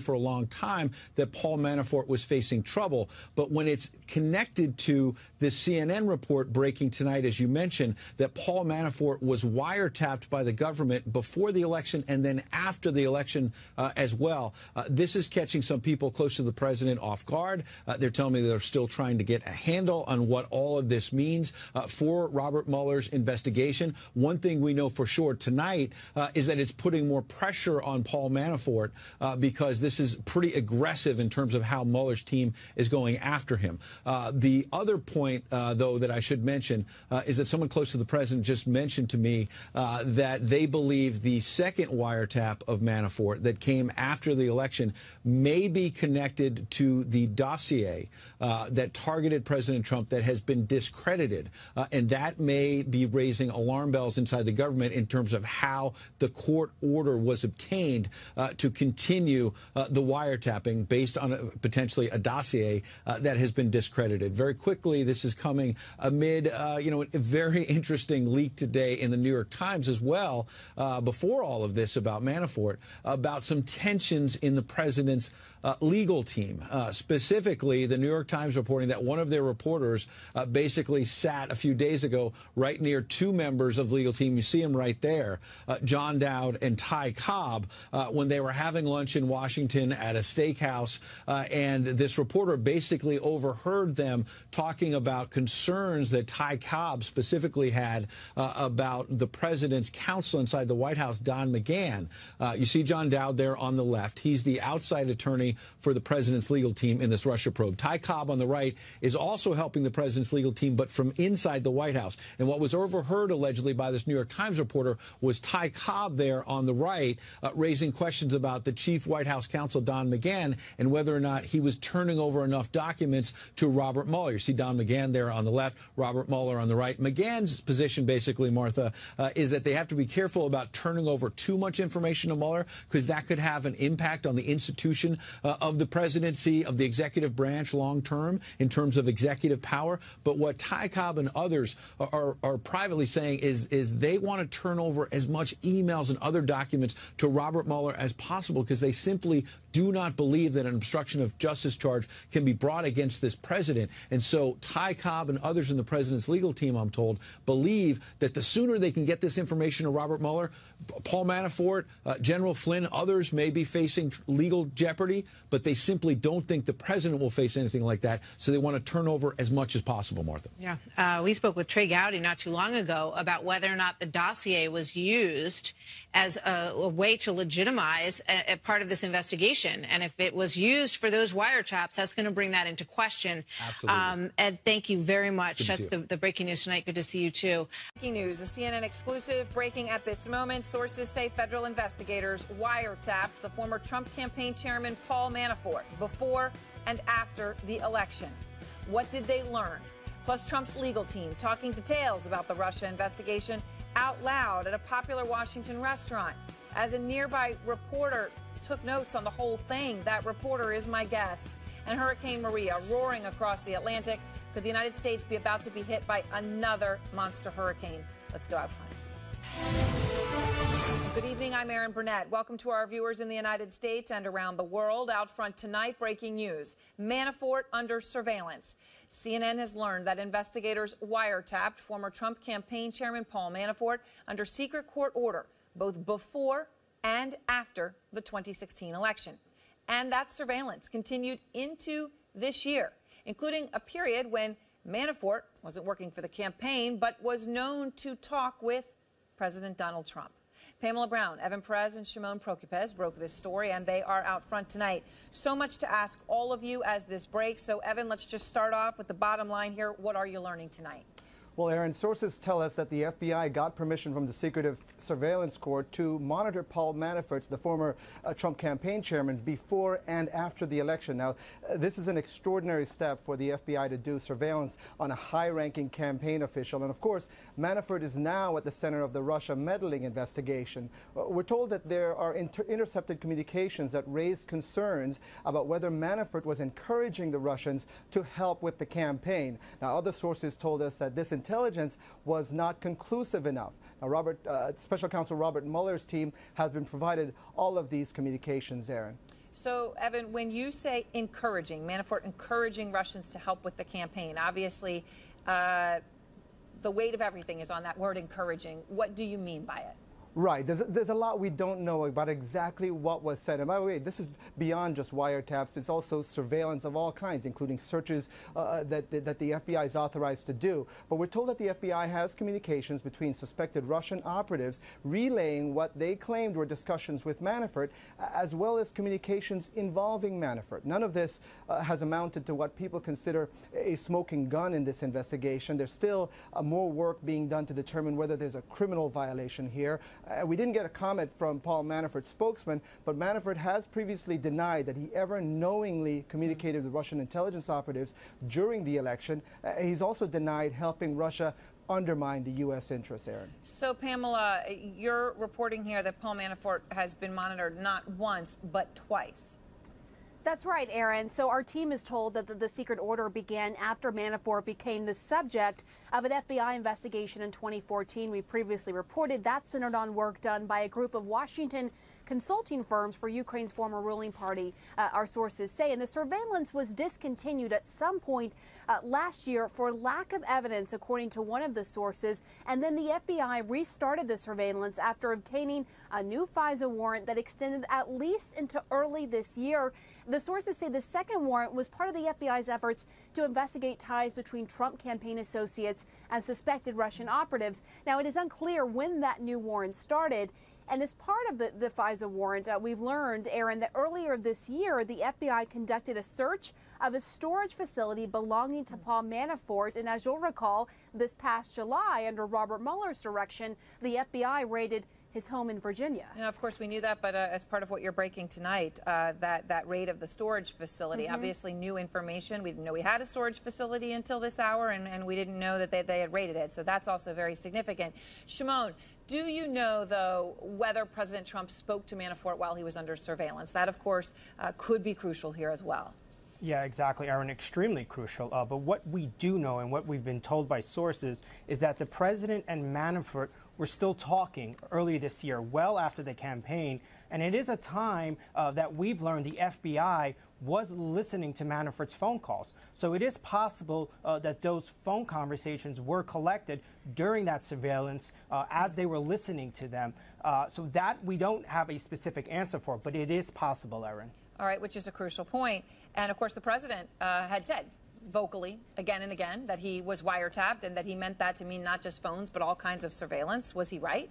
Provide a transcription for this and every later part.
for a long time that Paul Manafort was facing trouble. But when it's connected to the CNN report breaking tonight, as you mentioned, that Paul Manafort was wiretapped by the government before the election and then after the election as well, this is catching some people close to the president off guard. They're telling me they're still trying to get a handle on what all of this means for Robert Mueller's investigation. One thing we know for sure tonight is that it's putting more pressure on Paul Manafort because this is pretty aggressive in terms of how Mueller's team is going after him. The other point, though, that I should mention is that someone close to the president just mentioned to me that they believe the second wiretap of Manafort that came after the election may be connected to the dossier that targeted President Trump that has been discredited. And that may be raising alarm bells inside the government in terms of how the court order was obtained to continue the wiretapping based on potentially a dossier that has been discredited. Very quickly, this is coming amid, a very interesting leak today in the New York Times as well, before all of this about Manafort, about some tensions in the president's legal team. Specifically, the New York Times reporting that one of their reporters basically sat a few days ago right near two members of the legal team. You see him right there, John Dowd and Ty Cobb, when they were having lunch in Washington at a steakhouse. And this reporter basically overheard them talking about concerns that Ty Cobb specifically had about the president's counsel inside the White House, Don McGahn. You see John Dowd there on the left. He's the outside attorney for the president's legal team in this Russia probe. Ty Cobb on the right is also helping the president's legal team, but from inside the White House. And what was overheard allegedly by this New York Times reporter was Ty Cobb there on the right raising questions about the chief White House counsel, Don McGahn, and whether or not he was turning over enough documents to Robert Mueller. You see Don McGahn there on the left, Robert Mueller on the right. McGahn's position, basically, Martha, is that they have to be careful about turning over too much information to Mueller because that could have an impact on the institution of the presidency, of the executive branch long term in terms of executive power. But what Ty Cobb and others are privately saying is they want to turn over as much emails and other documents to Robert Mueller as possible because they simply do not believe that an obstruction of justice charge can be brought against this president. And so Ty Cobb and others in the president's legal team, I'm told, believe that the sooner they can get this information to Robert Mueller, Paul Manafort, General Flynn, others may be facing legal jeopardy, but they simply don't think the president will face anything like that. So they want to turn over as much as possible, Martha. Yeah. We spoke with Trey Gowdy not too long ago about whether or not the dossier was used as a way to legitimize a part of this investigation. And if it was used for those wiretaps, that's going to bring that into question. Absolutely. Ed, thank you very much. That's the breaking news tonight. Good to see you, too. Breaking news, a CNN exclusive breaking at this moment. Sources say federal investigators wiretapped the former Trump campaign chairman Paul Manafort before and after the election. What did they learn? Plus, Trump's legal team talking details about the Russia investigation out loud at a popular Washington restaurant. As a nearby reporter took notes on the whole thing, that reporter is my guest. And Hurricane Maria roaring across the Atlantic. Could the United States be about to be hit by another monster hurricane? Let's go out front. Good evening, I'm Erin Burnett. Welcome to our viewers in the United States and around the world. Out front tonight, breaking news. Manafort under surveillance. CNN has learned that investigators wiretapped former Trump campaign chairman Paul Manafort under secret court order, both before and after the 2016 election. And that surveillance continued into this year, including a period when Manafort wasn't working for the campaign, but was known to talk with President Donald Trump. Pamela Brown, Evan Perez, and Shimon Prokupez broke this story, and they are out front tonight. So much to ask all of you as this breaks. So, Evan, let's just start off with the bottom line here. What are you learning tonight? Well, Aaron, sources tell us that the FBI got permission from the Secretive Surveillance Court to monitor Paul Manafort, the former Trump campaign chairman, before and after the election. Now, this is an extraordinary step for the FBI to do surveillance on a high-ranking campaign official. And, of course, Manafort is now at the center of the Russia meddling investigation. We're told that there are intercepted communications that raise concerns about whether Manafort was encouraging the Russians to help with the campaign. Now, other sources told us that this intelligence was not conclusive enough. Now, Special Counsel Robert Mueller's team has been provided all of these communications, Aaron. So, Evan, when you say encouraging, Manafort encouraging Russians to help with the campaign, obviously the weight of everything is on that word encouraging. What do you mean by it? Right. There's a lot we don't know about exactly what was said. And by the way, this is beyond just wiretaps. It's also surveillance of all kinds, including searches that the FBI is authorized to do. But we're told that the FBI has communications between suspected Russian operatives relaying what they claimed were discussions with Manafort, as well as communications involving Manafort. None of this has amounted to what people consider a smoking gun in this investigation. There's still more work being done to determine whether there's a criminal violation here. We didn't get a comment from Paul Manafort's spokesman, but Manafort has previously denied that he ever knowingly communicated with Russian intelligence operatives during the election. He's also denied helping Russia undermine the U.S. interests, Aaron. So, Pamela, you're reporting here that Paul Manafort has been monitored not once, but twice. That's right, Aaron. So our team is told that the secret order began after Manafort became the subject of an FBI investigation in 2014. We previously reported that centered on work done by a group of Washington consulting firms for Ukraine's former ruling party, our sources say. And the surveillance was discontinued at some point last year for lack of evidence, according to one of the sources. And then the FBI restarted the surveillance after obtaining a new FISA warrant that extended at least into early this year. The sources say the second warrant was part of the FBI's efforts to investigate ties between Trump campaign associates and suspected Russian operatives. Now, it is unclear when that new warrant started. And as part of the FISA warrant, we've learned, Aaron, that earlier this year, the FBI conducted a search of a storage facility belonging to Paul Manafort. And as you'll recall, this past July, under Robert Mueller's direction, the FBI raided his home in Virginia. And of course, we knew that, but as part of what you're breaking tonight, that raid of the storage facility, obviously new information. We didn't know we had a storage facility until this hour, and we didn't know that they had raided it. So that's also very significant. Shimon, do you know, though, whether President Trump spoke to Manafort while he was under surveillance? That, of course, could be crucial here as well. Yeah, exactly, Aaron, extremely crucial. But what we do know and what we've been told by sources is that the president and Manafort were still talking early this year, well after the campaign. And it is a time that we've learned the FBI was listening to Manafort's phone calls. So it is possible that those phone conversations were collected during that surveillance as they were listening to them. So that we don't have a specific answer for, but it is possible, Aaron. All right, which is a crucial point. And of course, the president had said vocally again and again that he was wiretapped and that he meant that to mean not just phones, but all kinds of surveillance. Was he right?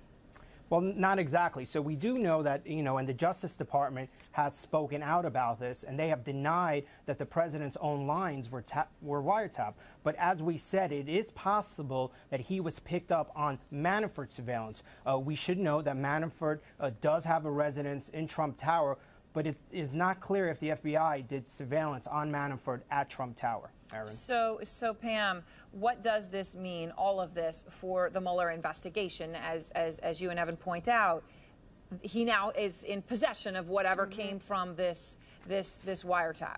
Well, not exactly. So we do know that, and the Justice Department has spoken out about this, and they have denied that the president's own lines were wiretapped. But as we said, it is possible that he was picked up on Manafort surveillance. We should know that Manafort does have a residence in Trump Tower, but it is not clear if the FBI did surveillance on Manafort at Trump Tower. Aaron. So Pam, what does this mean, all of this, for the Mueller investigation? As you and Evan point out, he now is in possession of whatever came from this wiretap.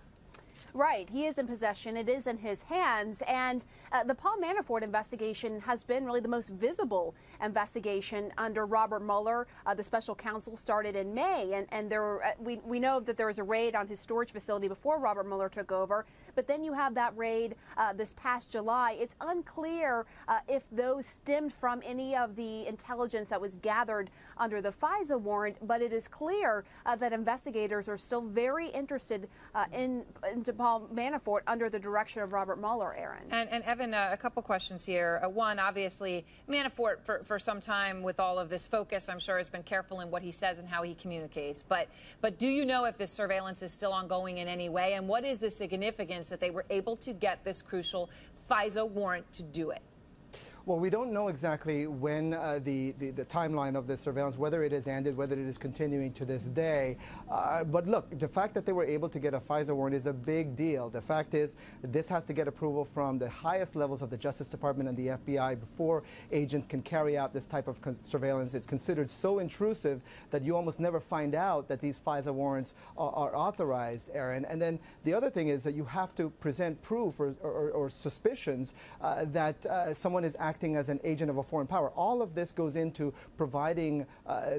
Right. He is in possession. It is in his hands. And the Paul Manafort investigation has been really the most visible investigation under Robert Mueller. The special counsel started in May. And we know that there was a raid on his storage facility before Robert Mueller took over. But then you have that raid this past July. It's unclear if those stemmed from any of the intelligence that was gathered under the FISA warrant. But it is clear that investigators are still very interested into Paul Manafort under the direction of Robert Mueller, Aaron. And Evan, a couple questions here. One, obviously, Manafort for some time with all of this focus, I'm sure, has been careful in what he says and how he communicates. But do you know if this surveillance is still ongoing in any way? And what is the significance that they were able to get this crucial FISA warrant to do it? Well, we don't know exactly when the timeline of this surveillance, whether it has ended, whether it is continuing to this day. But look, the fact that they were able to get a FISA warrant is a big deal. The fact is this has to get approval from the highest levels of the Justice Department and the FBI before agents can carry out this type of surveillance. It's considered so intrusive that you almost never find out that these FISA warrants are authorized, Aaron. And then the other thing is that you have to present proof or suspicions that someone is acting acting as an agent of a foreign power. All of this goes into providing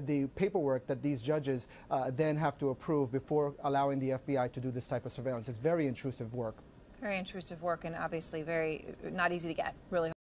the paperwork that these judges then have to approve before allowing the FBI to do this type of surveillance. It's very intrusive work. Very intrusive work, and obviously very not easy to get, really.